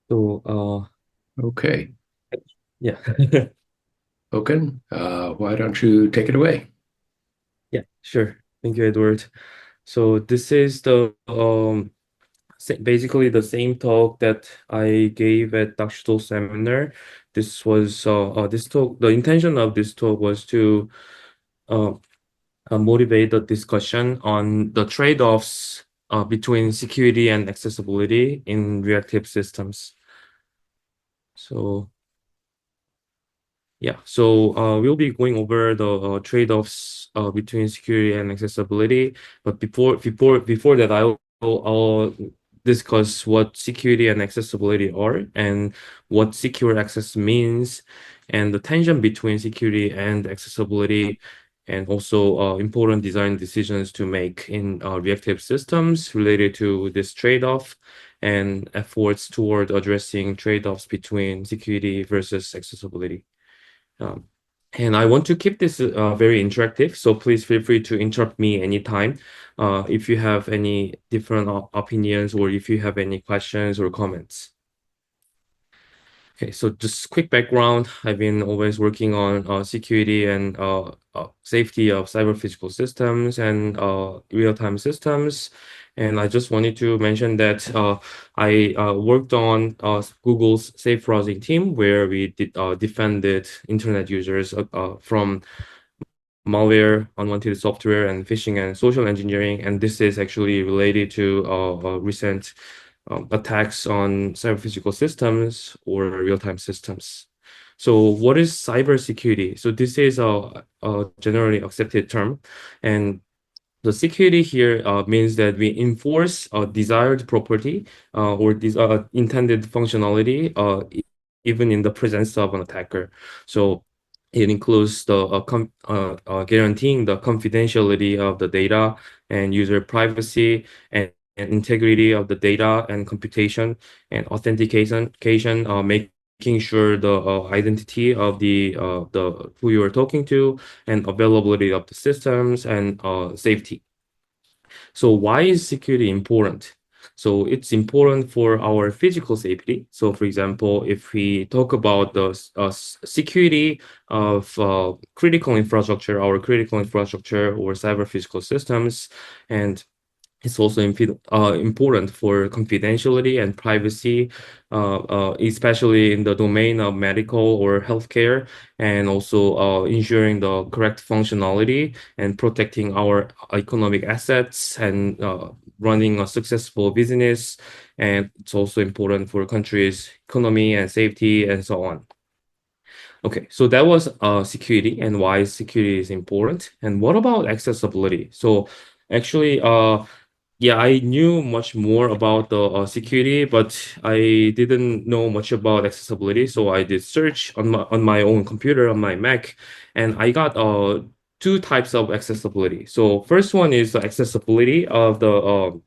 So, Okay. yeah, Hokeun, why don't you take it away? yeah, sure. Thank you, Edward. So this is the basically the same talk that I gave at Digital seminar. This was this talk. The intention of this talk was to uh, motivate the discussion on the trade-offs between security and accessibility in reactive systems. So. Yeah, so we'll be going over the trade-offs between security and accessibility. But before that, I'll discuss what security and accessibility are and what secure access means, and the tension between security and accessibility, and also important design decisions to make in reactive systems related to this trade-off and efforts toward addressing trade-offs between security versus accessibility. Um, and I want to keep this very interactive, so please feel free to interrupt me anytime if you have any different opinions or if you have any questions or comments. Okay, so just quick background. I've been always working on security and safety of cyber physical systems and real-time systems. And I just wanted to mention that I worked on Google's safe browsing team, where we defended internet users from malware, unwanted software, and phishing and social engineering. And this is actually related to recent attacks on cyber physical systems or real-time systems. So what is cybersecurity? So this is a generally accepted term, and the security here means that we enforce a desired property or intended functionality even in the presence of an attacker. So it includes the guaranteeing the confidentiality of the data and user privacy and integrity of the data and computation and authentication, making sure the identity of the who you are talking to and availability of the systems and safety. So why is security important? So it's important for our physical safety. So for example, if we talk about the security of critical infrastructure, our critical infrastructure or cyber physical systems, and it's also important for confidentiality and privacy, especially in the domain of medical or healthcare, and also ensuring the correct functionality and protecting our economic assets and running a successful business. And it's also important for countries' economy and safety and so on. Okay, so that was security and why security is important. And what about accessibility? So actually, yeah, I knew much more about the security, but I didn't know much about accessibility. So I did search on my own computer on my Mac, and I got two types of accessibility. So first one is the accessibility of the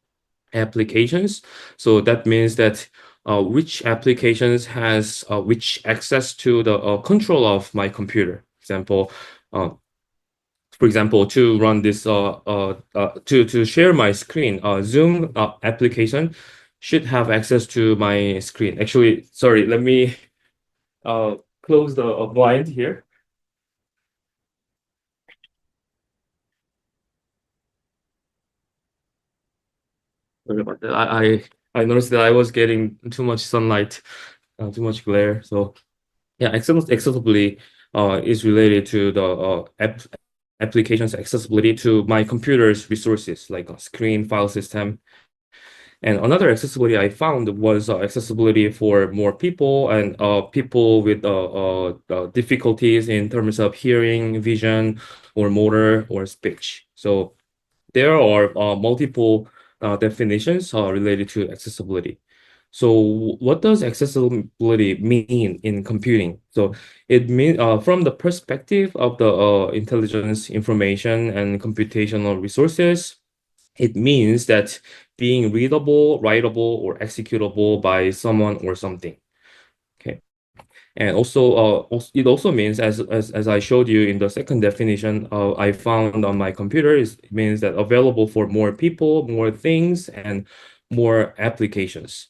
applications. So that means that which applications has which access to the control of my computer. Uh, for example, to run this to share my screen, Zoom application should have access to my screen. Actually, sorry, let me uh, close the blind here. Sorry about that. I noticed that I was getting too much sunlight, too much glare. So yeah, accessibly is related to the application's accessibility to my computer's resources, like a screen, file system. And another accessibility I found was accessibility for more people and people with difficulties in terms of hearing, vision, or motor or speech. So there are multiple definitions related to accessibility. So what does accessibility mean in computing? So it means from the perspective of the intelligence, information, and computational resources, it means that being readable, writable, or executable by someone or something. Okay. And also, it also means, as I showed you in the second definition, I found on my computer, it means that available for more people, more things, and more applications.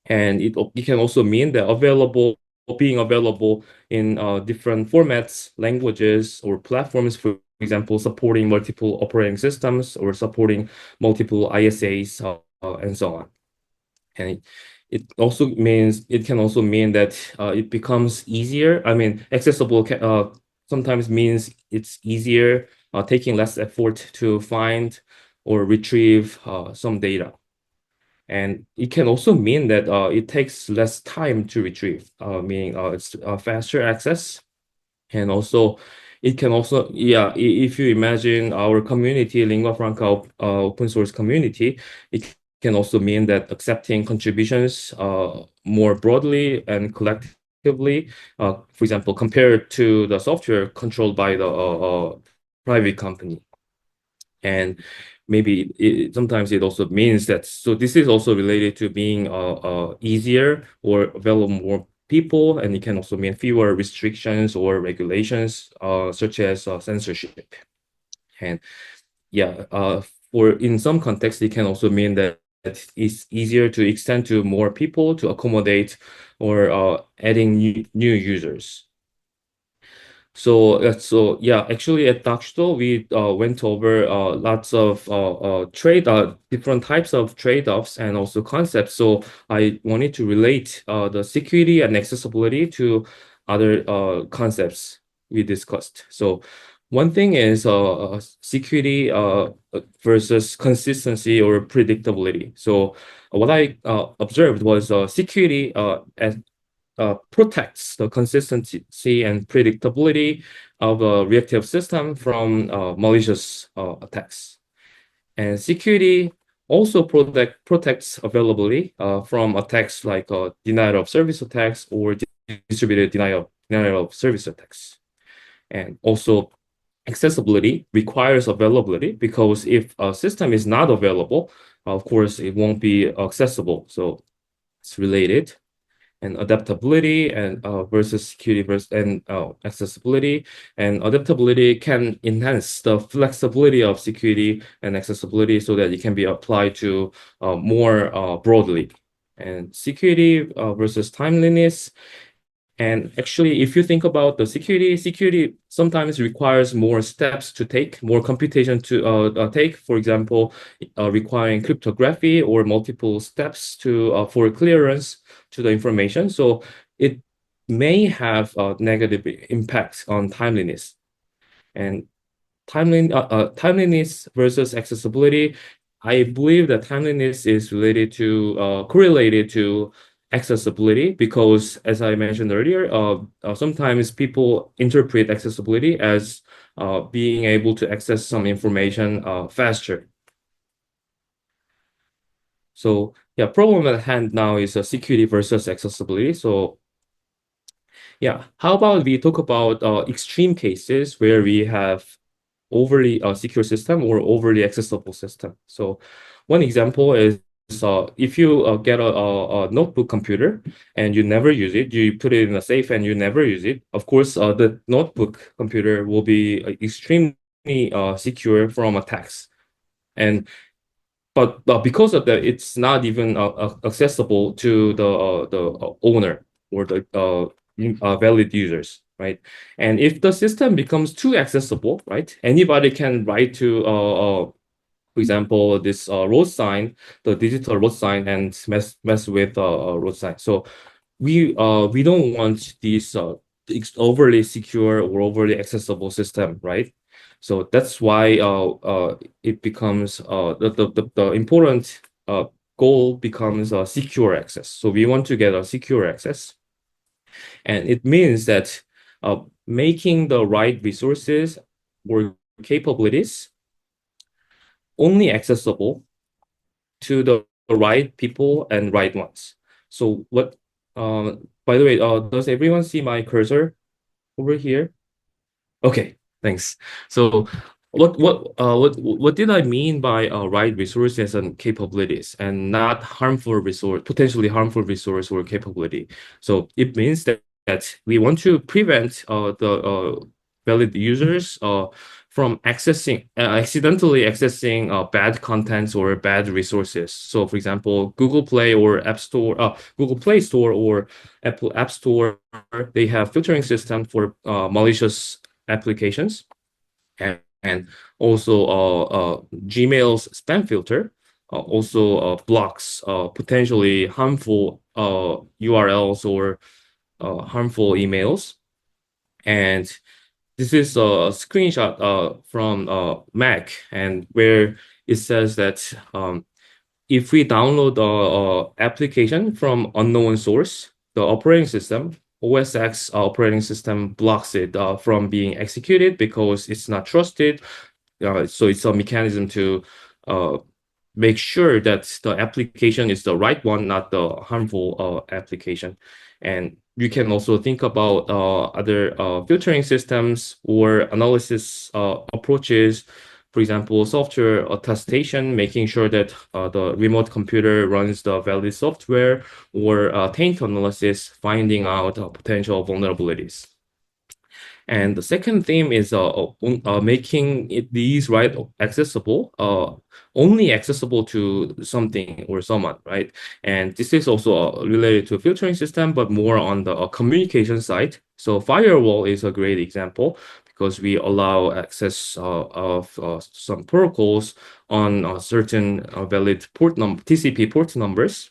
And it can also mean that available being available in different formats, languages, or platforms, for example, supporting multiple operating systems or supporting multiple ISAs, and so on. And it also means it can also mean that it becomes easier. I mean, accessible sometimes means it's easier, taking less effort to find or retrieve some data. And it can also mean that it takes less time to retrieve, meaning it's faster access. And also, it can also, yeah, if you imagine our community, lingua franca, open source community, it can also mean that accepting contributions more broadly and collectively, for example, compared to the software controlled by the private company. And maybe sometimes it also means that, so this is also related to being easier or available more people, and it can also mean fewer restrictions or regulations, such as censorship. And yeah, for in some contexts, it can also mean that it's easier to extend to more people to accommodate or adding new users. So yeah, actually at Dakshto we went over lots of different types of trade-offs and also concepts. So I wanted to relate the security and accessibility to other concepts we discussed. So one thing is security versus consistency or predictability. So what I observed was security as protects the consistency and predictability of a reactive system from malicious attacks. And security also protects availability from attacks like denial of service attacks or distributed denial of service attacks. And also, accessibility requires availability because if a system is not available, of course, it won't be accessible. So it's related. And adaptability and versus security versus and accessibility. And adaptability can enhance the flexibility of security and accessibility so that it can be applied to more broadly. And security versus timeliness. And actually, if you think about the security sometimes requires more steps to take, more computation to take. For example, requiring cryptography or multiple steps to for clearance to the information. So it may have negative impacts on timeliness. And timeliness versus accessibility. I believe that timeliness is related to correlated to accessibility because, as I mentioned earlier, sometimes people interpret accessibility as being able to access some information faster. So yeah, problem at hand now is security versus accessibility. So yeah, how about we talk about extreme cases where we have overly secure system or overly accessible system. So one example is if you get a notebook computer and you never use it, you put it in a safe and you never use it. Of course, the notebook computer will be extremely secure from attacks. And but because of that, it's not even accessible to the owner or the valid users, right? And if the system becomes too accessible, right, anybody can write to, for example, this road sign, the digital road sign, and mess with road sign. So we don't want these overly secure or overly accessible system, right? So that's why it becomes the important goal becomes secure access. So we want to get a secure access, and it means that making the right resources or capabilities only accessible to the right people and right ones. So what? By the way, does everyone see my cursor over here? Okay, thanks. So what did I mean by right resources and capabilities and not harmful resource, potentially harmful resource or capability? So it means that we want to prevent the valid users from accidentally accessing bad contents or bad resources. So, for example, Google Play Store or Apple App Store, they have filtering system for malicious applications, and also Gmail's spam filter also blocks potentially harmful URLs or harmful emails. And this is a screenshot from Mac, and where it says that if we download a application from unknown source, the operating system, OS X operating system blocks it from being executed because it's not trusted. So it's a mechanism to uh, make sure that the application is the right one, not the harmful application. And you can also think about other filtering systems or analysis approaches. For example, software attestation, making sure that the remote computer runs the valid software, or taint analysis, finding out potential vulnerabilities. And the second theme is making these right accessible, only accessible to something or someone, right? And this is also related to filtering system, but more on the communication side. So firewall is a great example because we allow access of some protocols on certain valid port number, TCP port numbers,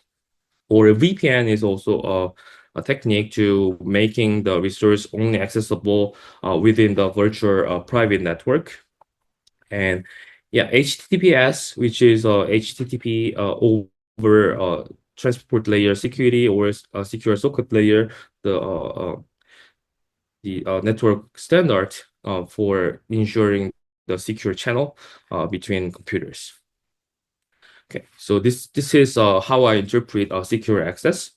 or a VPN is also a technique to making the resource only accessible within the virtual private network. And yeah, HTTPS, which is HTTP over transport layer security, or secure socket layer, the network standard for ensuring the secure channel between computers. Okay, so this is how I interpret secure access.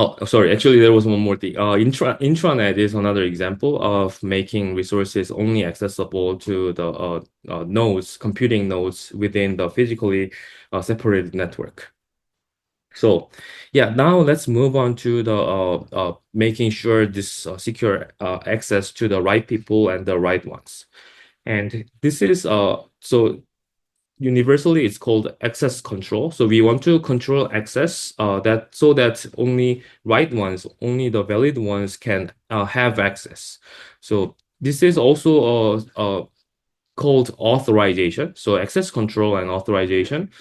Oh, sorry. Actually, there was one more thing. Intranet is another example of making resources only accessible to the nodes, computing nodes within the physically separated network. So, yeah, now let's move on to the making sure this secure access to the right people and the right ones. And this is so universally it's called access control. So we want to control access that so that only right ones, only the valid ones can have access. So this is also called authorization. So access control and authorization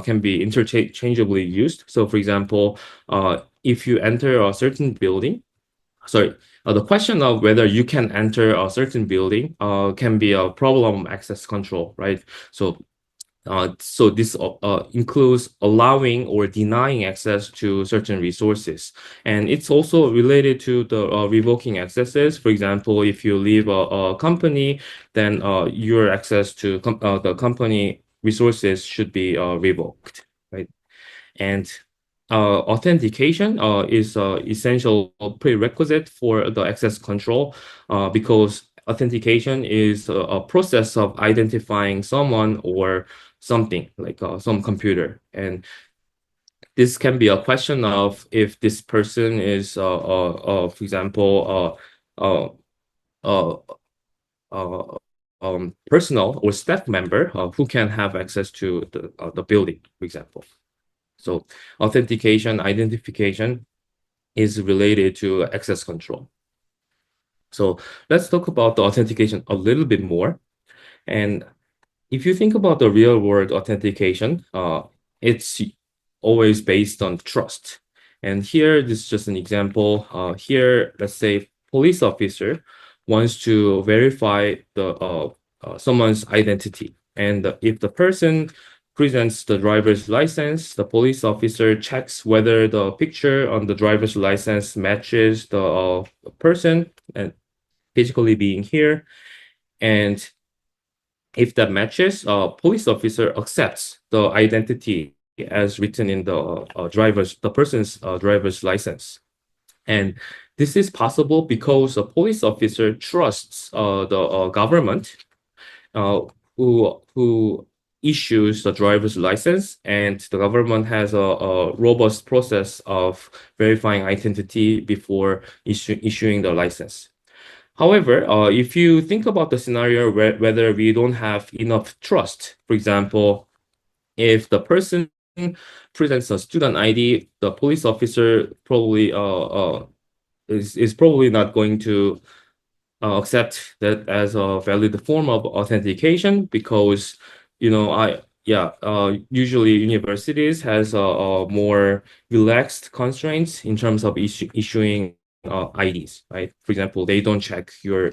can be interchangeably used. So for example, if you enter a certain building, sorry, the question of whether you can enter a certain building can be a problem of access control, right? So this includes allowing or denying access to certain resources. And it's also related to the revoking accesses. For example, if you leave a company, then your access to the company resources should be revoked, right? And authentication is essential prerequisite for the access control because authentication is a process of identifying someone or something like some computer. And this can be a question of if this person is, for example, uh, uh, personal or staff member who can have access to the building, for example. So authentication, identification is related to access control. So let's talk about the authentication a little bit more. And if you think about the real world authentication, it's always based on trust. And here, this is just an example. Here, let's say police officer wants to verify the someone's identity. And if the person presents the driver's license, the police officer checks whether the picture on the driver's license matches the person and physically being here. And if that matches, police officer accepts the identity as written in the the person's driver's license. And this is possible because a police officer trusts the government uh, who issues the driver's license, and the government has a robust process of verifying identity before issuing the license. However, if you think about the scenario whether we don't have enough trust, for example, if the person presents a student ID, the police officer probably is probably not going to accept that as a valid form of authentication because I yeah usually universities has a more relaxed constraints in terms of issuing IDs, right? For example, they don't check your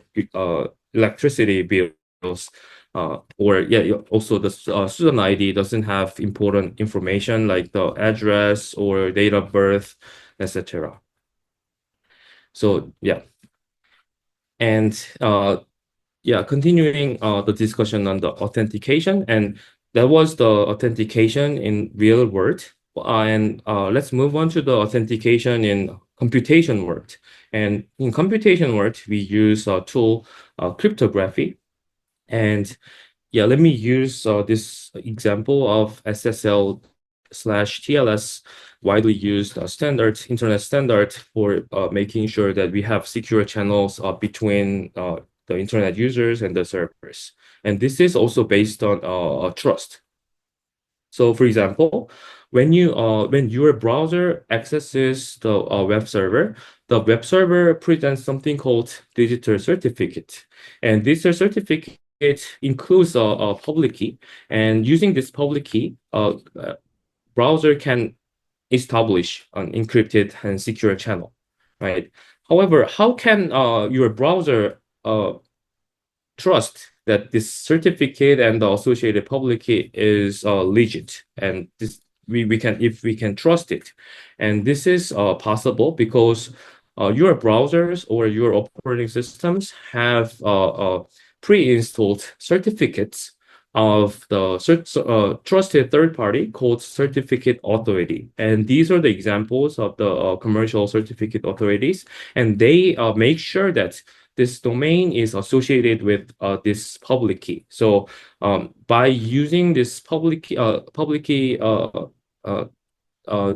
electricity bills, or yeah also the student ID doesn't have important information like the address or date of birth, etc. So yeah. And yeah, continuing the discussion on the authentication, and that was the authentication in real world. And let's move on to the authentication in computation world. And in computation world, we use a tool, cryptography. And yeah, let me use this example of SSL/TLS, widely used internet standard for making sure that we have secure channels between the internet users and the servers. And this is also based on trust. So for example, when your browser accesses the web server presents something called digital certificate. And digital certificate includes a public key. And using this public key, browser can establish an encrypted and secure channel, right? However, how can your browser trust that this certificate and the associated public key is legit, and this we can if we can trust it, and this is possible because your browsers or your operating systems have pre-installed certificates of the trusted third party called certificate authority, and these are the examples of the commercial certificate authorities, and they make sure that this domain is associated with this public key. So by using this public key uh, uh,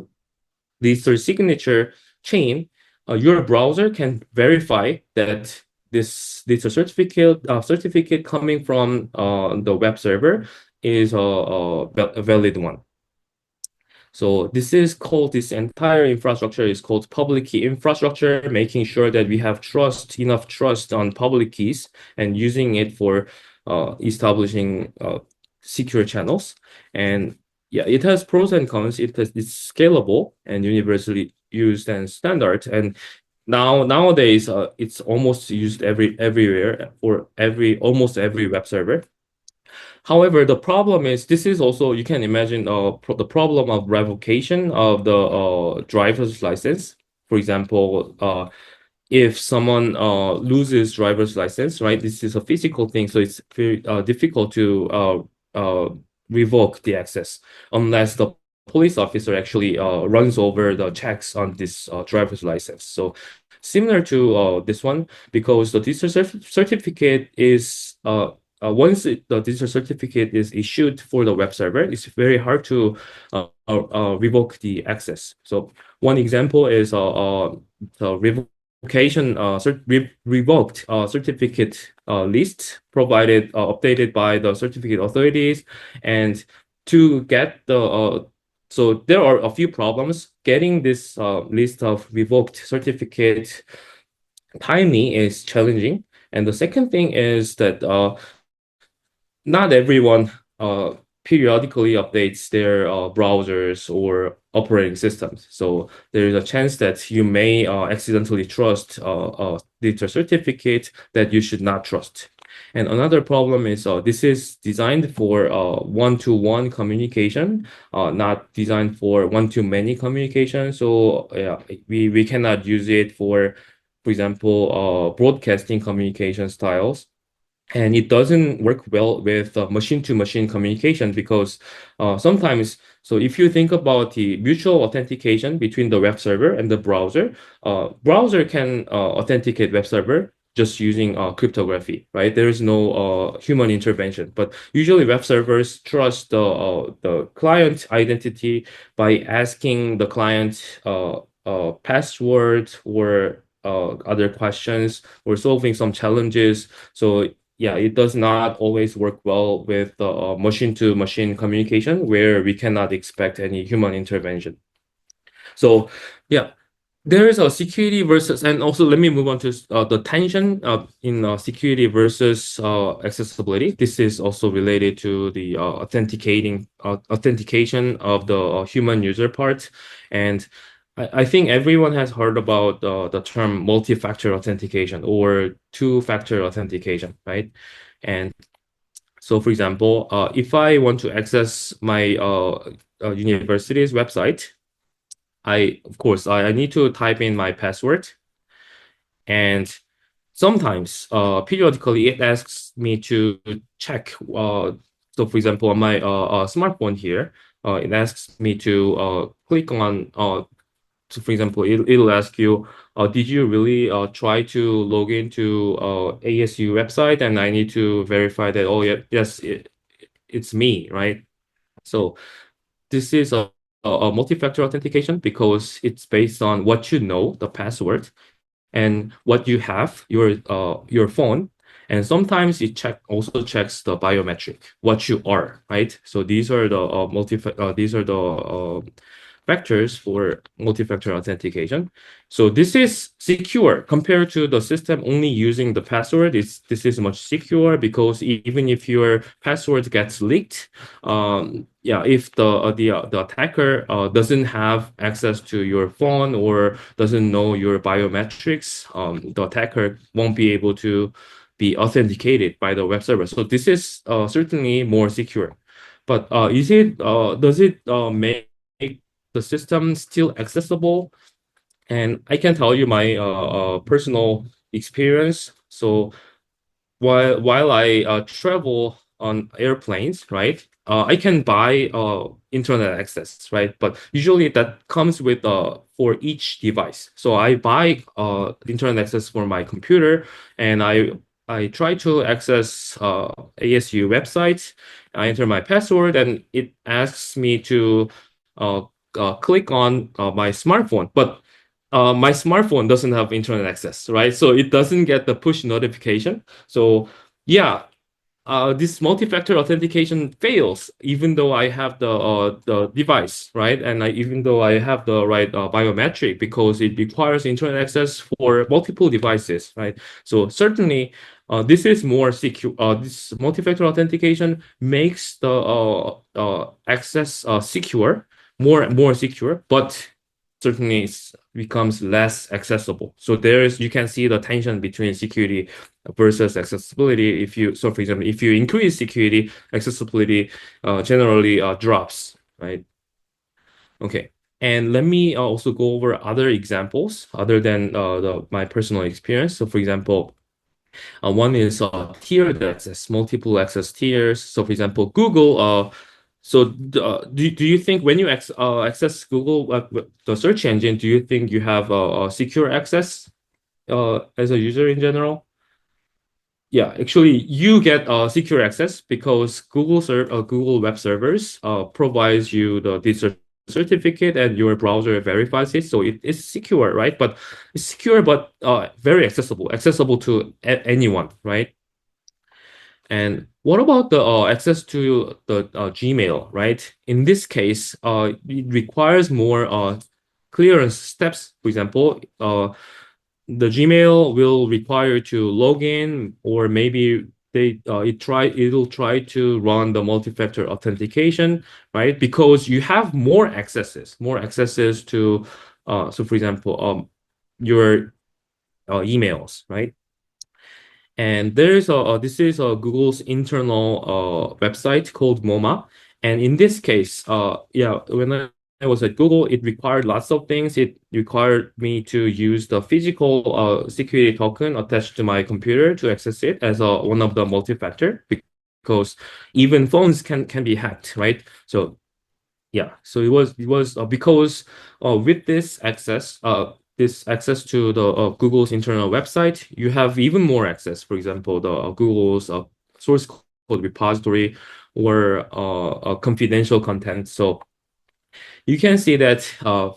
digital signature chain, your browser can verify that this digital certificate coming from the web server is a valid one. So this entire infrastructure is called public key infrastructure, making sure that we have enough trust on public keys and using it for establishing secure channels. And yeah, it has pros and cons. It's scalable and universally used and standard. And nowadays, it's almost used everywhere for almost every web server. However, the problem is this is also you can imagine the problem of revocation of the driver's license. For example, if someone loses driver's license, right? This is a physical thing, so it's very difficult to revoke the access unless the police officer actually runs over the checks on this driver's license. So similar to this one, because the digital certificate is once the digital certificate is issued for the web server, it's very hard to revoke the access. So one example is the revoked certificate list provided updated by the certificate authorities, and to get the so there are a few problems getting this list of revoked certificate timely is challenging, and the second thing is that not everyone periodically updates their browsers or operating systems. So there is a chance that you may accidentally trust a digital certificate that you should not trust. And another problem is this is designed for one-to-one communication, not designed for one-to-many communication. So we cannot use it for example, broadcasting communication styles, and it doesn't work well with machine-to-machine communication because sometimes, so if you think about the mutual authentication between the web server and the browser can authenticate web server just using cryptography, right? There is no human intervention, but usually web servers trust the client identity by asking the client password or other questions or solving some challenges. So yeah, it does not always work well with machine-to-machine communication where we cannot expect any human intervention. So yeah, there is a security versus, and also let me move on to the tension in security versus accessibility. This is also related to the authentication of the human user part. And I think everyone has heard about the term multi-factor authentication or two-factor authentication, right? And so, for example, if I want to access my university's website, of course, I need to type in my password, and sometimes, periodically, it asks me to check. So, for example, on my smartphone here, it asks me to click on. So, for example, it'll ask you, did you really try to log into ASU website? And I need to verify that. Oh, yeah, yes, it's me, right? So this is a multi-factor authentication because it's based on what you know, the password, and what you have, your phone. And sometimes it also checks the biometric, what you are, right? So these are the factors for multi-factor authentication. So this is secure compared to the system only using the password. This is much secure because even if your password gets leaked, yeah, if the attacker doesn't have access to your phone or doesn't know your biometrics, the attacker won't be able to be authenticated by the web server. So this is certainly more secure. But does it make the system still accessible? And I can tell you my personal experience. So while I travel on airplanes, right? I can buy internet access, right? But usually that comes with for each device. So I buy internet access for my computer, and I try to access ASU websites. I enter my password, and it asks me to uh, click on my smartphone, but my smartphone doesn't have internet access, right? So it doesn't get the push notification. So yeah, this multi-factor authentication fails even though I have the device, right? And even though I have the right biometric because it requires internet access for multiple devices, right? So certainly, this is more secure. This multi-factor authentication makes the access secure, more secure, but certainly becomes less accessible. So you can see the tension between security versus accessibility. For example, if you increase security, accessibility generally drops, right? Okay. And let me also go over other examples other than my personal experience. So, for example, one is tiered access, multiple access tiers. So, for example, Google. Do you think when you access Google, the search engine, do you think you have secure access as a user in general? Yeah, actually, you get secure access because Google Web Servers provides you this certificate and your browser verifies it, so it is secure, right? But it's secure, but very accessible to anyone, right? And what about the access to the Gmail, right? In this case, it requires more clearance steps. For example, the Gmail will require to log in, or maybe it'll try to run the multi-factor authentication, right? Because you have more accesses to so for example, your emails, right? And this is Google's internal website called MoMA. And in this case, yeah, when I was at Google, it required lots of things. It required me to use the physical security token attached to my computer to access it as one of the multi-factor because even phones can be hacked, right? So yeah, so it was because with this access to the Google's internal website, you have even more access. For example, the Google's source code repository or confidential content. So You can see that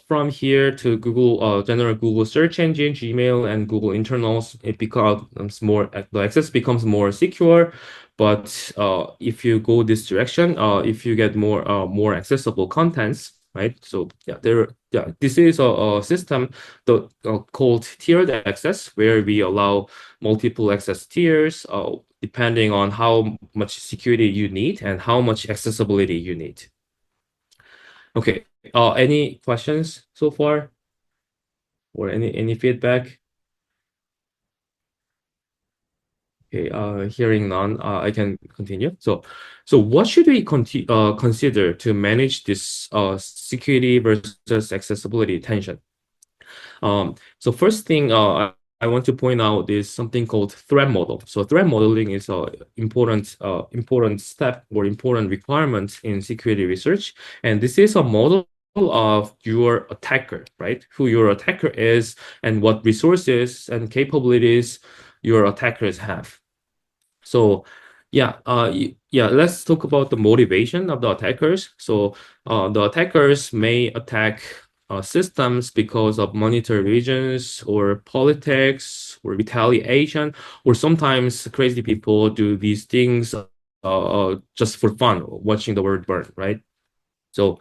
from here to Google, general Google search engine, Gmail, and Google internals, it becomes more, the access becomes more secure. But if you go this direction, if you get more accessible contents, right? So yeah, this is a system called tiered access, where we allow multiple access tiers, depending on how much security you need and how much accessibility you need. Okay. Any questions so far or any feedback? Okay. Hearing none, I can continue. So what should we consider to manage this security versus accessibility tension? So first thing I want to point out is something called threat model. So threat modeling is a important step or important requirement in security research, and this is a model of your attacker, right? Who your attacker is and what resources and capabilities your attackers have. So yeah, let's talk about the motivation of the attackers. So the attackers may attack systems because of monetary reasons or politics or retaliation, or sometimes crazy people do these things just for fun, watching the world burn, right? So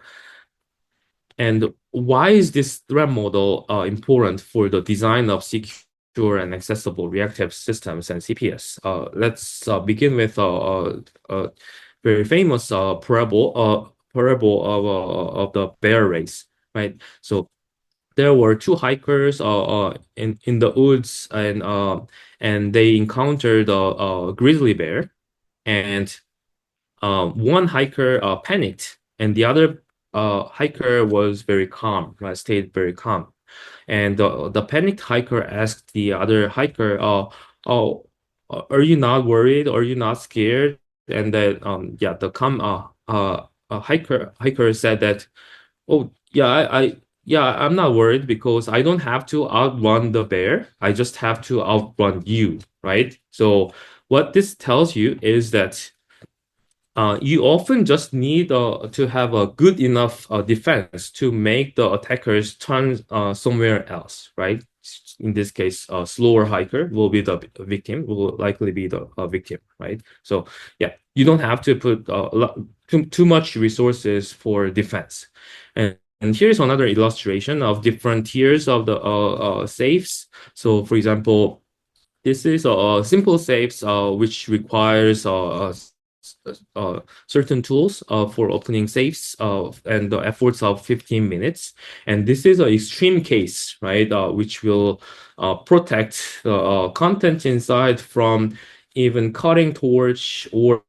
and why is this threat model important for the design of secure and accessible reactive systems and CPS? Let's begin with a very famous parable of the bear race, right? So there were two hikers in the woods, and they encountered a grizzly bear, and one hiker panicked, and the other hiker was very calm, right? Stayed very calm. And the panicked hiker asked the other hiker, "Oh, are you not worried? Are you not scared?" And then, yeah, the calm hiker said that, "Oh, yeah, I'm not worried because I don't have to outrun the bear. I just have to outrun you, right?" So what this tells you is that you often just need to have a good enough defense to make the attackers turn somewhere else, right? In this case, a slower hiker will be the victim, will likely be the victim, right? So yeah, you don't have to put too much resources for defense. And here's another illustration of different tiers of the safes. So for example, this is a simple safes which requires certain tools for opening safes and the efforts of 15 minutes. And this is an extreme case, right, which will protect the content inside from even cutting torch or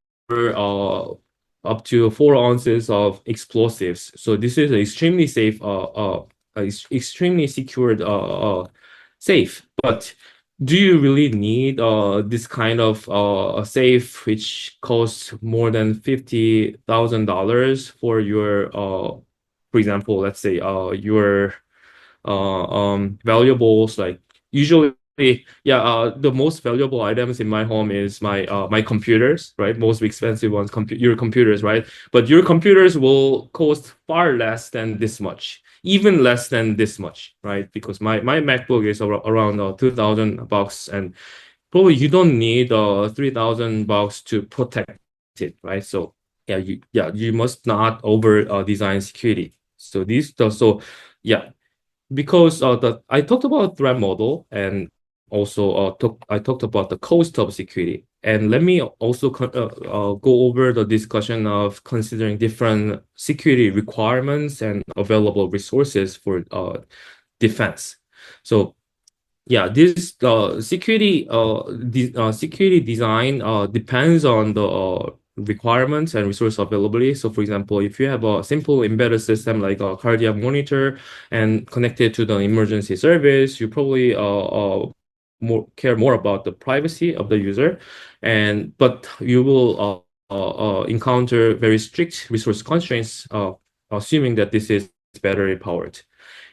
up to 4 ounces of explosives. So this is an extremely safe, extremely secured safe. But do you really need this kind of a safe which costs more than $50,000 for your for example, let's say your valuables, like usually, yeah, the most valuable items in my home is my computers, right? Most expensive ones, your computers, right? But your computers will cost far less than this much, even less than this much, right? Because my MacBook is around $2,000, and probably you don't need $3,000 to protect it, right? So you must not over design security. So yeah, because the I talked about threat model, and also I talked about the cost of security. And let me also go over the discussion of considering different security requirements and available resources for defense. So yeah, this security design depends on the requirements and resource availability. So, for example, if you have a simple embedded system like a cardiac monitor and connected to the emergency service, you probably care more about the privacy of the user, and but you will encounter very strict resource constraints, assuming that this is battery powered.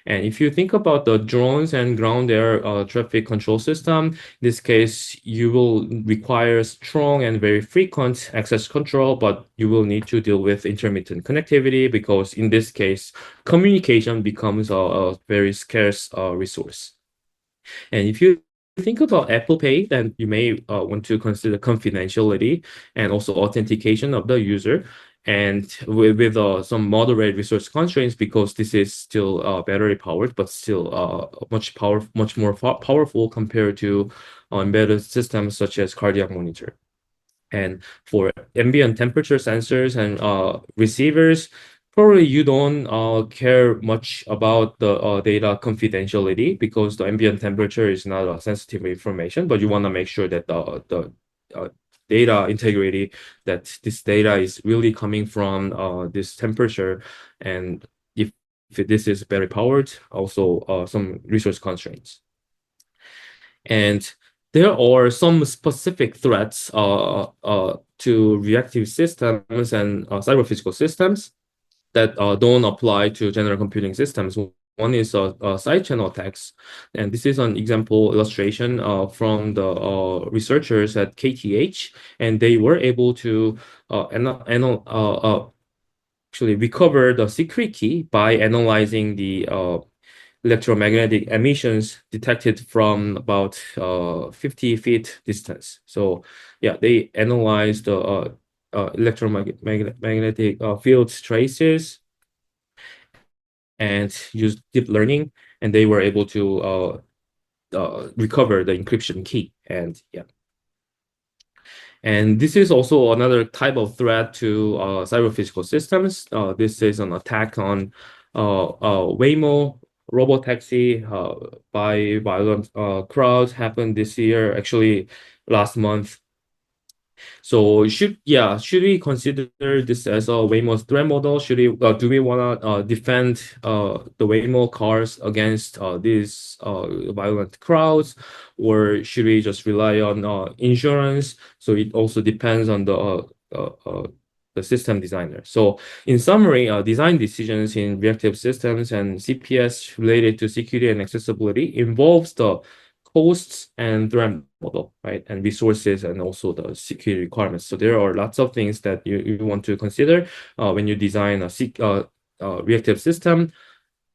And if you think about the drones and ground air traffic control system, in this case, you will require strong and very frequent access control, but you will need to deal with intermittent connectivity because in this case, communication becomes a very scarce resource. And if you think about Apple Pay, then you may want to consider confidentiality and also authentication of the user. And with some moderate resource constraints, because this is still battery powered, but still much more powerful compared to embedded systems such as cardiac monitor. And for ambient temperature sensors and receivers, probably you don't care much about the data confidentiality because the ambient temperature is not a sensitive information, but you want to make sure that the data integrity, that this data is really coming from this temperature. And if this is very powered, also some resource constraints. And there are some specific threats to reactive systems and cyber-physical systems that don't apply to general computing systems. One is side channel attacks, and this is an example illustration from the researchers at KTH, and they were able to actually recover the secret key by analyzing the electromagnetic emissions detected from about 50 feet distance. So yeah, they analyzed the electromagnetic field traces and used deep learning, and they were able to recover the encryption key. And yeah, and this is also another type of threat to cyber-physical systems. This is an attack on Waymo robotaxi by violent crowds happened this year, actually last month. So should we consider this as a Waymo's threat model? Do we want to defend the Waymo cars against these violent crowds, or should we just rely on insurance? So it also depends on the system designer. So in summary, design decisions in reactive systems and CPS related to security and accessibility involves the costs and threat model, right? And resources and also the security requirements. So there are lots of things that you want to consider when you design a reactive system,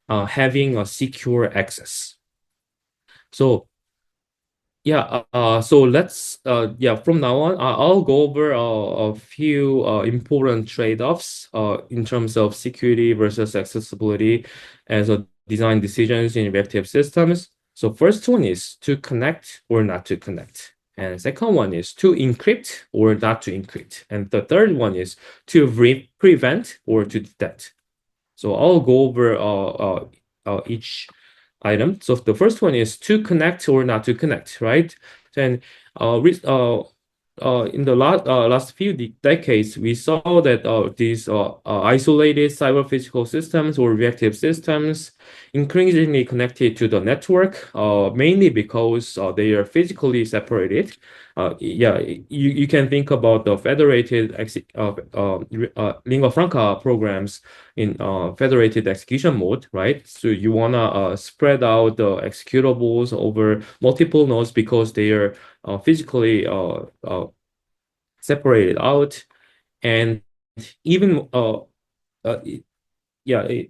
having a secure access. So so from now on, I'll go over a few important trade-offs in terms of security versus accessibility as a design decisions in reactive systems. So first one is to connect or not to connect. And second one is to encrypt or not to encrypt. And the third one is to prevent or to detect. So I'll go over each item. So the first one is to connect or not to connect, right? Then in the last few decades, we saw that these isolated cyber physical systems or reactive systems increasingly connected to the network, mainly because they are physically separated. You can think about the federated lingua franca programs in federated execution mode, right? So you wanna spread out the executables over multiple nodes because they are physically separated out, and even uh,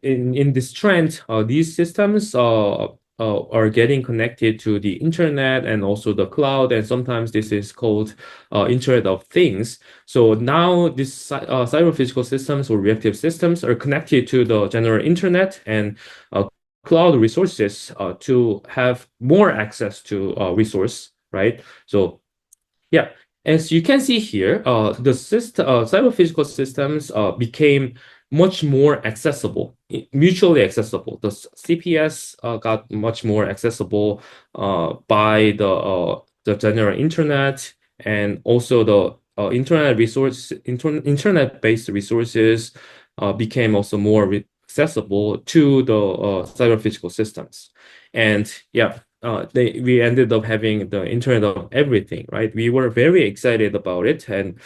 in this trend, these systems are getting connected to the internet and also the cloud, and sometimes this is called Internet of Things. So now these cyber physical systems or reactive systems are connected to the general internet and cloud resources to have more access to resource, right? So yeah, as you can see here, the cyber physical systems became much more accessible, mutually accessible. The CPS got much more accessible by the general internet, and also the internet-based resources became also more accessible to the cyber physical systems. And yeah, we ended up having the Internet of Everything, right? We were very excited about it, and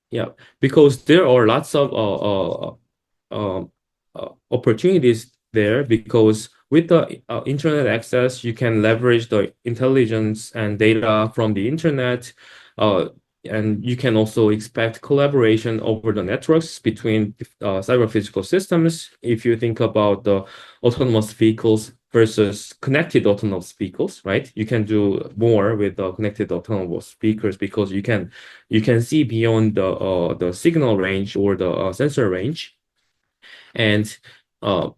yeah, because there are lots of opportunities there because with the internet access, you can leverage the intelligence and data from the internet. Uh, and you can also expect collaboration over the networks between cyber physical systems. If you think about the autonomous vehicles versus connected autonomous vehicles, right? You can do more with the connected autonomous vehicles because you can see beyond the signal range or the sensor range, and uh,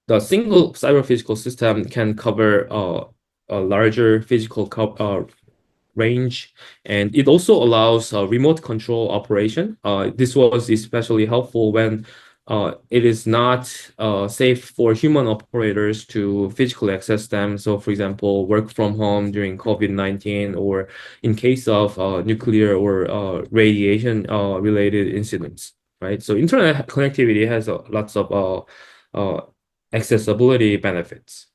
the single cyber physical system can cover a larger physical range, and it also allows remote control operation. This was especially helpful when it is not safe for human operators to physically access them. So, for example, work from home during COVID-19 or in case of nuclear or radiation related incidents, right? So, internet connectivity has lots of accessibility benefits.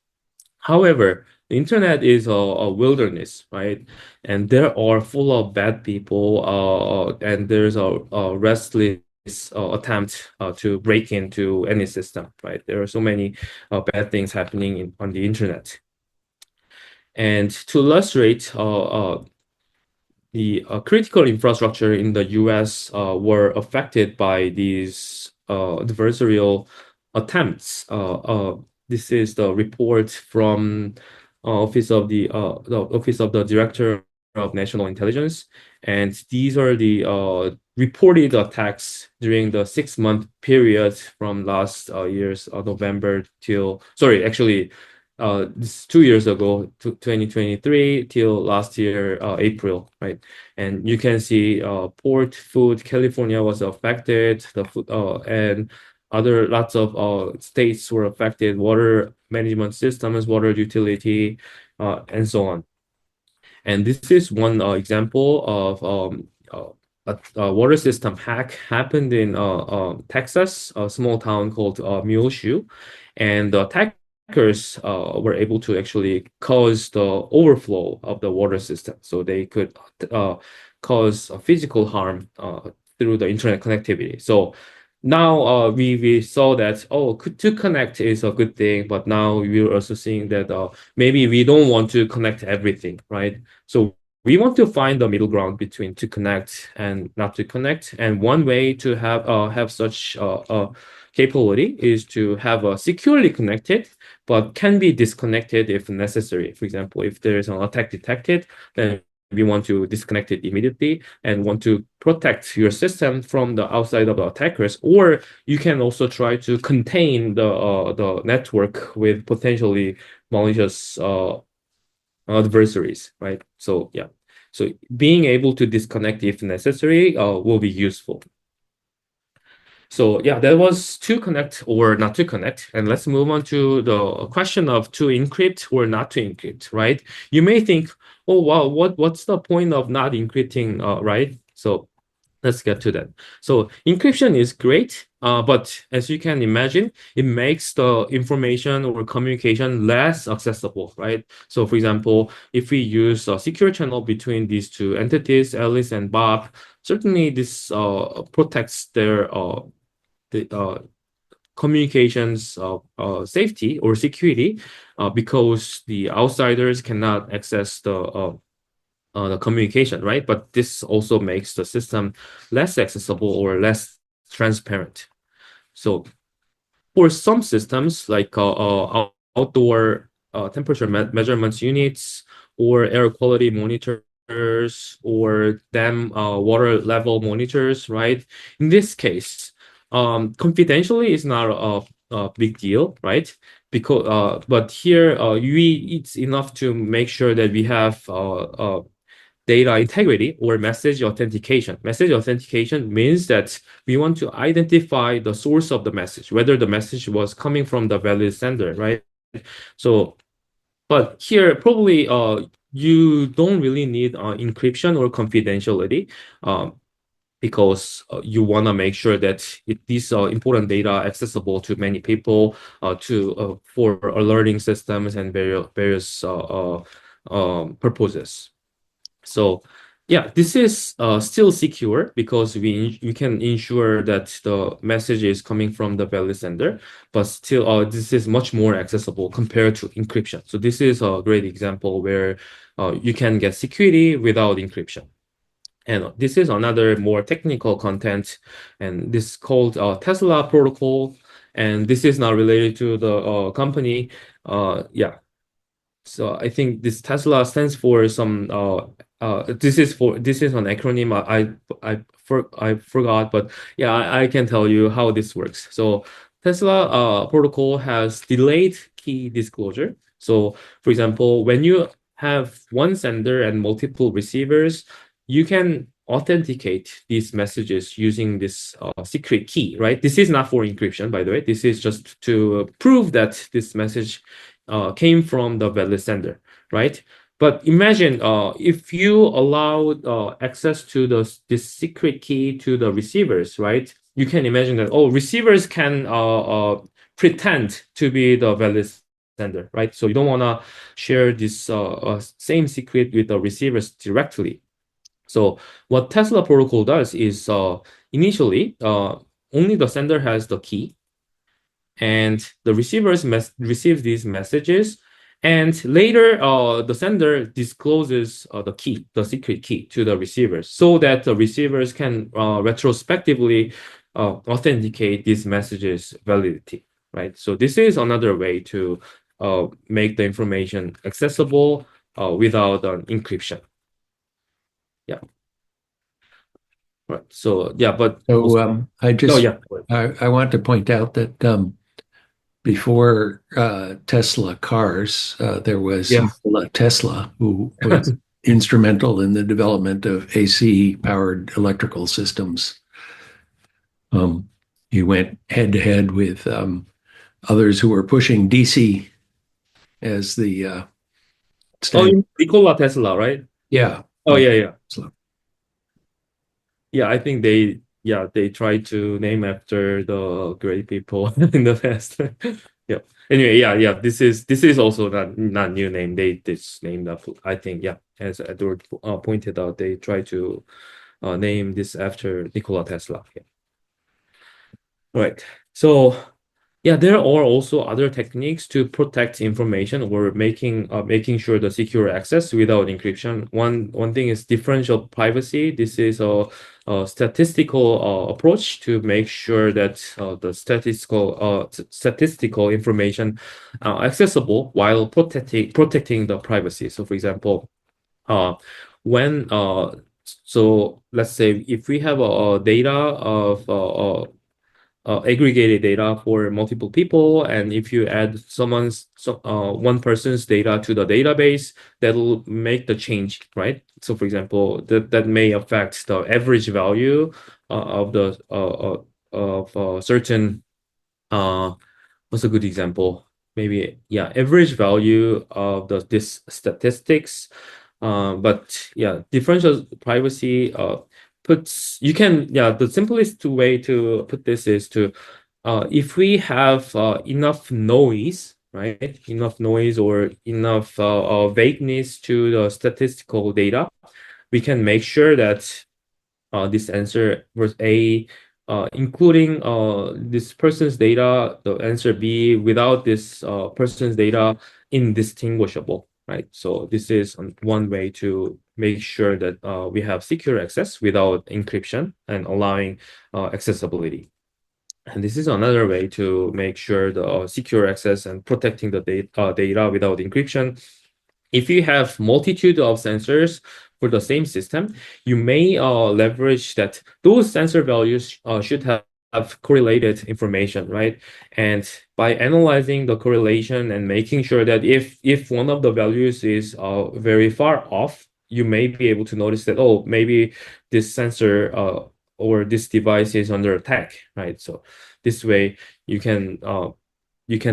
However, the internet is a wilderness, right? And there are full of bad people, and there's a restless attempt to break into any system, right? There are so many bad things happening on the internet. And to illustrate the critical infrastructure in the US were affected by these adversarial attempts. This is the report from the Office of the Director of National Intelligence, and these are the reported attacks during the 6 month period from last year's November till, sorry, actually this 2 years ago, to 2023 till last year, April, right? And you can see Port Food, California was affected, the food, and other lots of states were affected, water management systems, water utility, and so on. And this is one example of a water system hack happened in Texas, a small town called Muleshoe, and the attackers were able to actually cause the overflow of the water system, so they could cause physical harm through the internet connectivity. So now we saw that, to connect is a good thing, but now we're also seeing that maybe we don't want to connect everything, right? So we want to find the middle ground between to connect and not to connect. And one way to have such capability is to have a securely connected, but can be disconnected if necessary. For example, if there is an attack detected, then we want to disconnect it immediately and want to protect your system from the outside of the attackers. Or you can also try to contain the network with potentially malicious adversaries, right? So yeah, so being able to disconnect if necessary will be useful. So yeah, that was to connect or not to connect. And let's move on to the question of to encrypt or not to encrypt, right? You may think, oh wow, what's the point of not encrypting, right? So let's get to that. So encryption is great, but as you can imagine, it makes the information or communication less accessible, right? So for example, if we use a secure channel between these two entities, Alice and Bob, certainly this protects their communications safety or security because the outsiders cannot access the communication, right? But this also makes the system less accessible or less transparent. So for some systems like outdoor temperature measurements units or air quality monitors or dam water level monitors, right? In this case, confidentially is not a big deal, right? Because but here it's enough to make sure that we have data integrity or message authentication. Message authentication means that we want to identify the source of the message, whether the message was coming from the valid sender, right? So, but here probably you don't really need encryption or confidentiality because you want to make sure that these important data accessible to many people to for alerting systems and various purposes. So Yeah, this is still secure because we can ensure that the message is coming from the valid sender, but still this is much more accessible compared to encryption. So this is a great example where you can get security without encryption. And this is another more technical content, and this is called Tesla protocol. And this is not related to the company. Yeah, so I think this Tesla stands for some this is an acronym I forgot, but yeah, I can tell you how this works. So Tesla protocol has delayed key disclosure. So for example, when you have one sender and multiple receivers, you can authenticate these messages using this secret key, right? This is not for encryption, by the way. This is just to prove that this message came from the valid sender, right? But imagine if you allowed access to this secret key to the receivers, right? You can imagine that, oh, receivers can pretend to be the valid sender, right? So you don't want to share this same secret with the receivers directly. So what Tesla protocol does is initially only the sender has the key, and the receivers receive these messages, and later the sender discloses the key, the secret key to the receivers, so that the receivers can retrospectively authenticate these messages validity, right? So this is another way to make the information accessible without encryption. Yeah, right. So yeah, but So also, oh yeah. I want to point out that before Tesla cars, there was Yeah. Nikola Tesla, who was instrumental in the development of AC powered electrical systems. Um, he went head to head with others who were pushing DC as the Oh, standard. Nikola Tesla, right? Yeah, Oh yeah, yeah. Tesla. Yeah, I think they try to name after the great people in the past. Yeah. Anyway, yeah. This is also not new name. They just named up. I think, yeah. As Edward pointed out, they try to name this after Nikola Tesla. Yeah. Right. So yeah, there are also other techniques to protect information or making sure the secure access without encryption. One thing is differential privacy. This is a statistical approach to make sure that the statistical information accessible while protecting the privacy. So, for example, uh, when so let's say if we have a data of aggregated data for multiple people, and if you add one person's data to the database, that'll make the change, right? So for example, that may affect the average value of the of certain uh what's a good example? Maybe, yeah, average value of this statistics. But yeah, differential privacy puts you can yeah the simplest way to put this is to if we have enough noise, right? Enough noise or enough vagueness to the statistical data, we can make sure that this answer was A, including this person's data, the answer B without this person's data indistinguishable, right? So this is one way to make sure that we have secure access without encryption and allowing accessibility. And this is another way to make sure the secure access and protecting the data without encryption. If you have multitude of sensors for the same system, you may leverage that those sensor values should have correlated information, right? And by analyzing the correlation and making sure that if one of the values is very far off, you may be able to notice that, oh, maybe this sensor or this device is under attack, right? So this way you can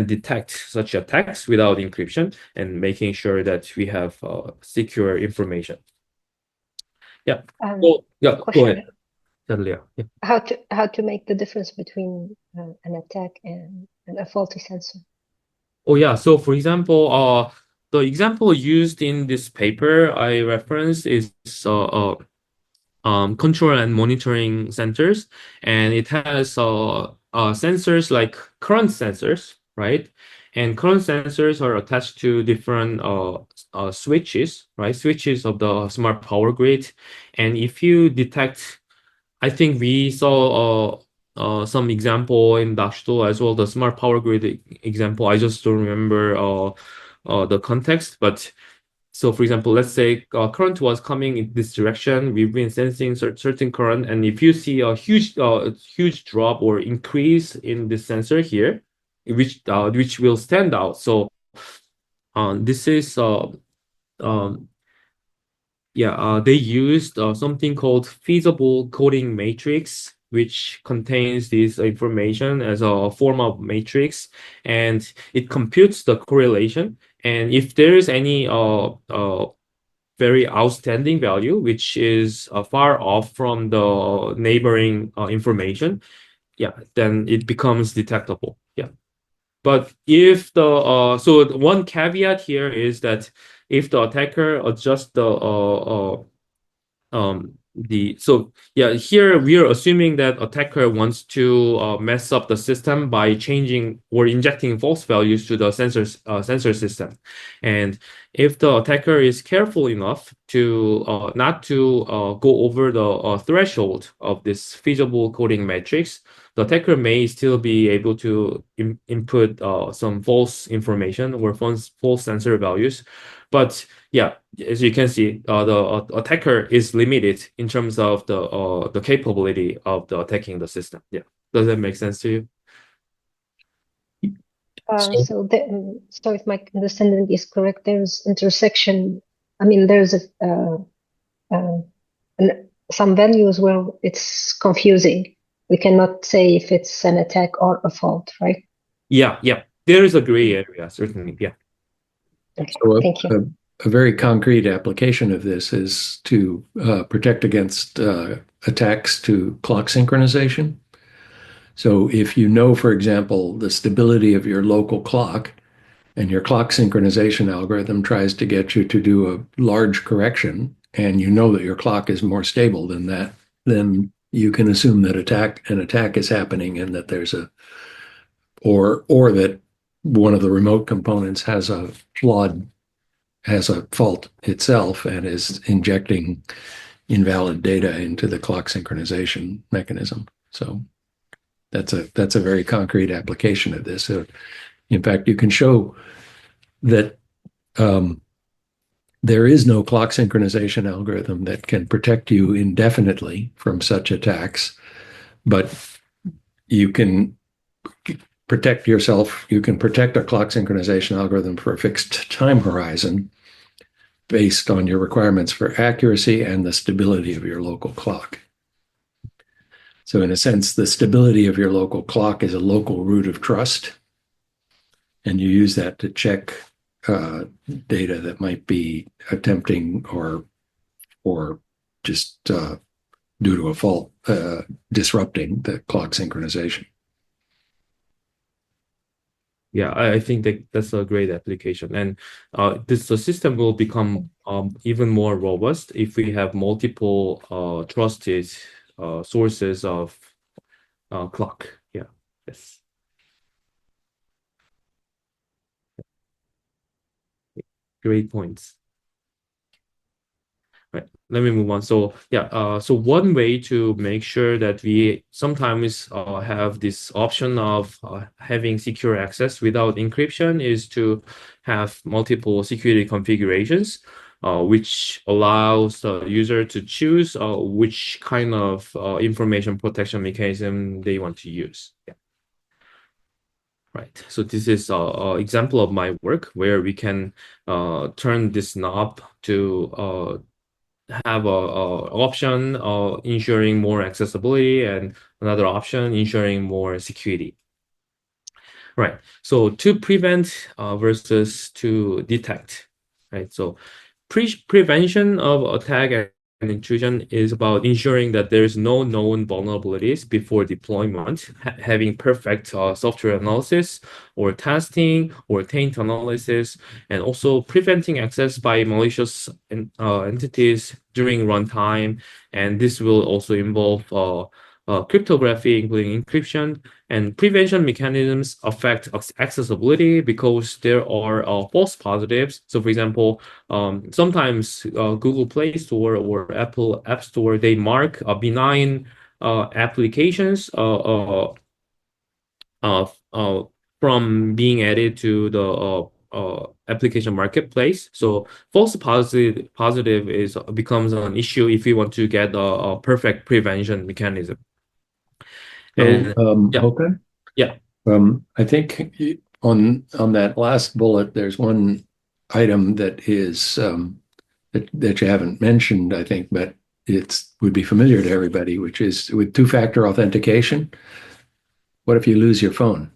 detect such attacks without encryption and making sure that we have secure information. Yeah. Um, Well, yeah, go ahead, Question: Natalia. Yeah. how to make the difference between an attack and a faulty sensor? Oh, yeah. So, for example, the example used in this paper I referenced is control and monitoring centers, and it has sensors like current sensors, right? And current sensors are attached to different switches, right? Switches of the smart power grid. And if you detect, I think we saw some example in Dashto as well, the smart power grid example. I just don't remember the context, but so, for example, let's say current was coming in this direction. We've been sensing certain current, and if you see a huge drop or increase in the sensor here, which will stand out. So, this is um, yeah, they used something called feasible coding matrix, which contains this information as a form of matrix, and it computes the correlation. And if there is any very outstanding value, which is far off from the neighboring information, yeah, then it becomes detectable. Yeah. But if the so one caveat here is that if the attacker adjusts the so yeah, here we are assuming that attacker wants to mess up the system by changing or injecting false values to the sensor system. And if the attacker is careful enough to not to go over the threshold of this feasible coding matrix, the attacker may still be able to input some false information or false sensor values. But yeah, as you can see, the attacker is limited in terms of the capability of the attacking the system. Yeah, does that make sense to you? So, So if my understanding is correct, there's intersection. I mean, there's uh, some values where it's confusing. We cannot say if it's an attack or a fault, right? Yeah, yeah. There is a gray area, certainly. Yeah. Okay, so thank you. a very concrete application of this is to protect against attacks to clock synchronization. So if you know, for example, the stability of your local clock, and your clock synchronization algorithm tries to get you to do a large correction, and you know that your clock is more stable than that, then you can assume that an attack is happening, and that there's a or that one of the remote components has a fault itself and is injecting invalid data into the clock synchronization mechanism. So that's a very concrete application of this. So in fact, you can show that there is no clock synchronization algorithm that can protect you indefinitely from such attacks, but you can protect yourself. You can protect a clock synchronization algorithm for a fixed time horizon based on your requirements for accuracy and the stability of your local clock. So in a sense, the stability of your local clock is a local root of trust, and you use that to check data that might be attempting or just due to a fault disrupting the clock synchronization. Yeah, I think that's a great application, and the system will become even more robust if we have multiple trusted sources of clock. Yeah, yes, great points. Right. Let me move on. So yeah, so one way to make sure that we sometimes have this option of having secure access without encryption is to have multiple security configurations, which allows the user to choose which kind of information protection mechanism they want to use. Yeah. Right. So this is an example of my work where we can turn this knob to have a option ensuring more accessibility and another option ensuring more security. Right. So to prevent versus to detect. Right. So prevention of attack intrusion is about ensuring that there is no known vulnerabilities before deployment, having perfect software analysis or testing or taint analysis, and also preventing access by malicious entities during runtime. And this will also involve cryptography, including encryption, and prevention mechanisms affect accessibility because there are false positives. So, for example, sometimes Google Play Store or Apple App Store, they mark benign applications uh, uh, from being added to the application marketplace. So false positive is becomes an issue if you want to get a perfect prevention mechanism. So, And yeah, Hokeun, yeah, I think on that last bullet, there's one item that is that you haven't mentioned, I think, but it's would be familiar to everybody, which is with two-factor authentication. What if you lose your phone?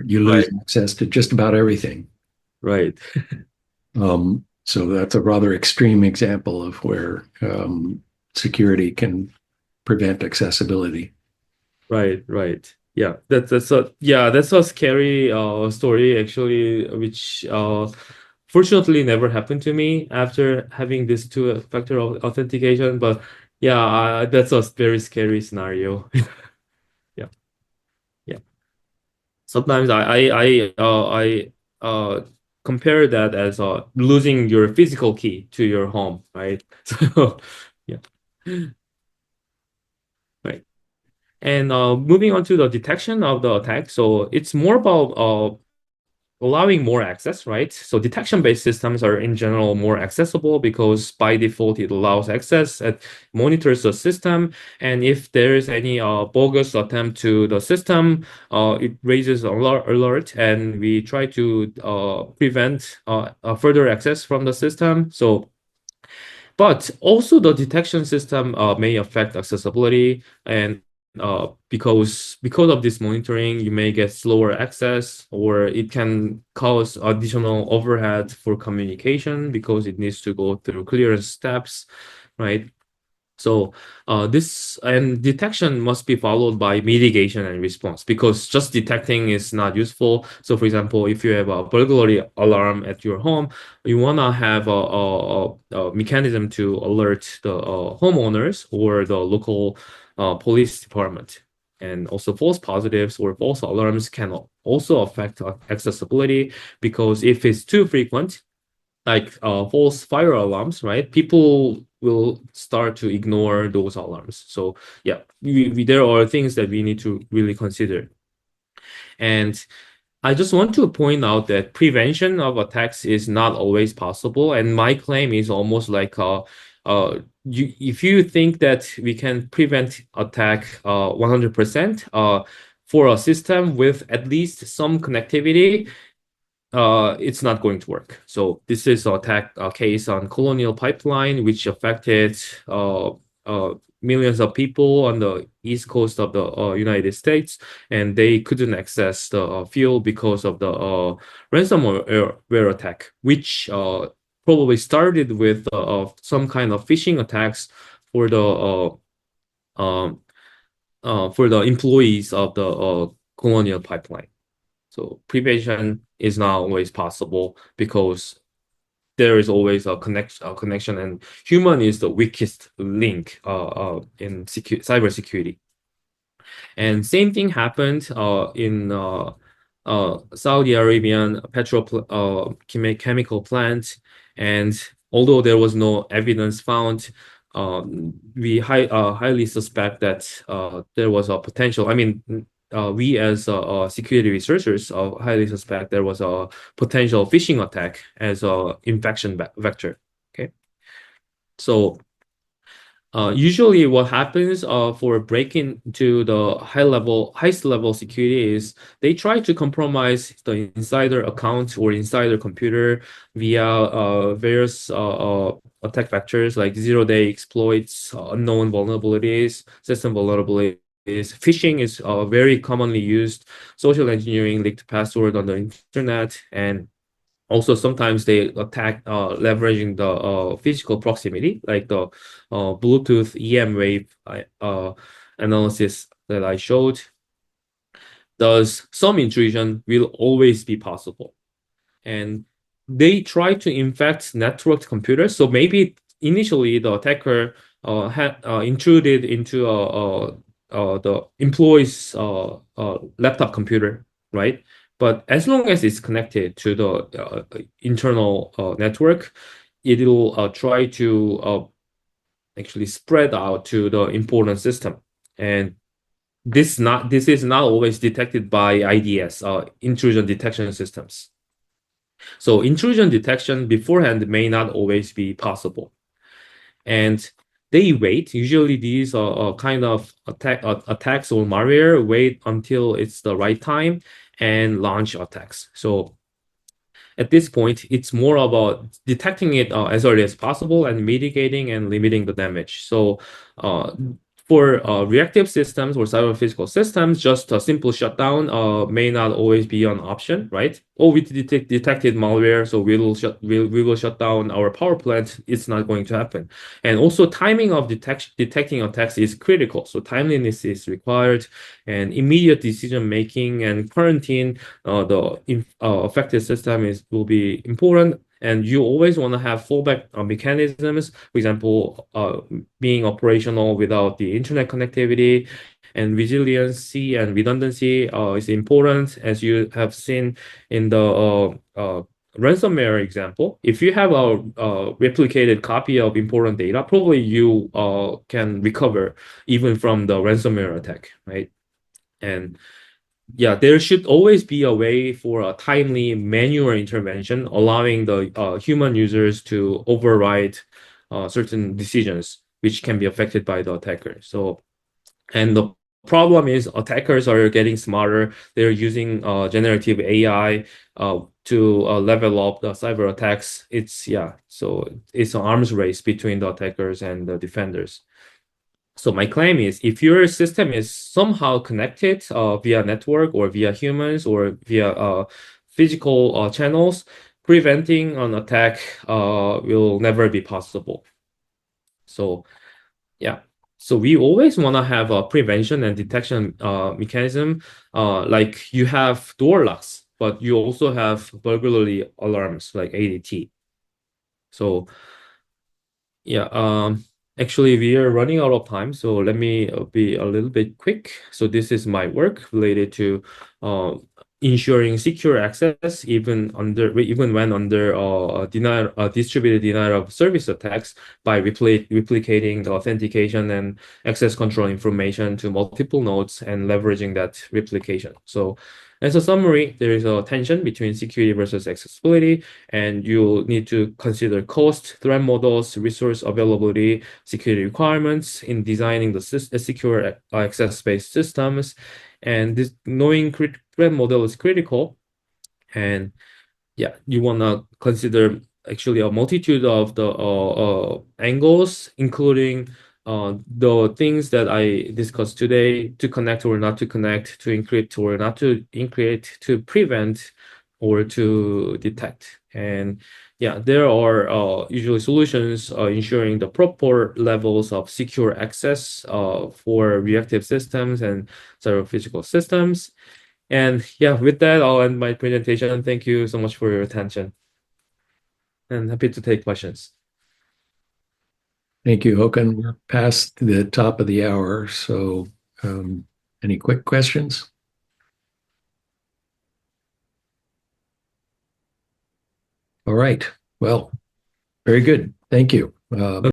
You lose right, access to just about everything. right. So that's a rather extreme example of where security can prevent accessibility. Right, right. Yeah, that's a scary story actually, which fortunately never happened to me after having this two-factor authentication. But yeah, that's a very scary scenario. Yeah, yeah. Sometimes I compare that as losing your physical key to your home, right? So yeah, right. And moving on to the detection of the attack, so it's more about allowing more access, right? So detection-based systems are in general more accessible because by default it allows access, it monitors the system, and if there is any bogus attempt to the system, it raises an alert, and we try to prevent further access from the system. So but also the detection system may affect accessibility, and because of this monitoring, you may get slower access, or it can cause additional overhead for communication because it needs to go through clearance steps, right? So this and detection must be followed by mitigation and response because just detecting is not useful. So for example, if you have a burglary alarm at your home, you want to have a mechanism to alert the homeowners or the local police department. And also false positives or false alarms can also affect accessibility because if it's too frequent, like false fire alarms, right? People will start to ignore those alarms. So yeah, there are things that we need to really consider. And I just want to point out that prevention of attacks is not always possible. And my claim is almost like if you think that we can prevent attack 100% for a system with at least some connectivity, it's not going to work. So this is a attack case on Colonial Pipeline, which affected uh, millions of people on the east coast of the United States, and they couldn't access the fuel because of the ransomware attack, which probably started with some kind of phishing attacks for the um, for the employees of the Colonial Pipeline. So prevention is not always possible because there is always a connection, and human is the weakest link in cybersecurity. And same thing happened in Saudi Arabian chemical plant. And although there was no evidence found, we highly suspect that there was a potential. I mean, we as security researchers highly suspect there was a potential phishing attack as a infection vector. Okay, so usually what happens for breaking into the highest level security is they try to compromise the insider account or insider computer via various attack vectors like zero-day exploits, unknown vulnerabilities, system vulnerabilities. Phishing is very commonly used, social engineering, leaked password on the internet, and Also, sometimes they attack leveraging the physical proximity, like the Bluetooth EM wave analysis that I showed. Thus, some intrusion will always be possible. And they try to infect networked computers. So maybe initially the attacker had intruded into the employee's laptop computer, right? But as long as it's connected to the internal network, it'll try to actually spread out to the important system. And this is not always detected by IDS, intrusion detection systems. So intrusion detection beforehand may not always be possible. And they wait. Usually these are kind of attacks or malware wait until it's the right time and launch attacks. So at this point, it's more about detecting it as early as possible and mitigating and limiting the damage. So uh, for reactive systems or cyber physical systems, just a simple shutdown may not always be an option, right? Oh, we detected malware, so we will shut down our power plant. It's not going to happen. And also timing of detecting attacks is critical. So timeliness is required, and immediate decision making and quarantine the affected system will be important, and you always want to have fallback mechanisms. For example, being operational without the internet connectivity, and resiliency and redundancy is important, as you have seen in the ransomware example. If you have a replicated copy of important data, probably you can recover even from the ransomware attack, right? And yeah, there should always be a way for a timely manual intervention, allowing the human users to override certain decisions which can be affected by the attacker. So, and the problem is attackers are getting smarter. They're using generative AI to level up the cyber attacks. So it's an arms race between the attackers and the defenders. So my claim is, if your system is somehow connected via network or via humans or via physical channels, preventing an attack will never be possible. So yeah, so we always want to have a prevention and detection mechanism, like you have door locks, but you also have burglary alarms like ADT. So yeah, actually, we are running out of time, so let me be a little bit quick. So this is my work related to uh, ensuring secure access, even when under distributed denial of service attacks, by replicating the authentication and access control information to multiple nodes and leveraging that replication. So as a summary, there is a tension between security versus accessibility, and you need to consider cost, threat models, resource availability, security requirements in designing the secure access-based systems. And this knowing threat model is critical. And yeah, you want to consider actually a multitude of the angles, including the things that I discussed today: to connect or not to connect, to encrypt or not to encrypt, to prevent or to detect. And yeah, there are usually solutions ensuring the proper levels of secure access for reactive systems and cyber physical systems. And yeah, with that, I'll end my presentation. Thank you so much for your attention, and happy to take questions. Thank you, Hokeun. We're past the top of the hour, so any quick questions? All right. Well, very good. Thank you.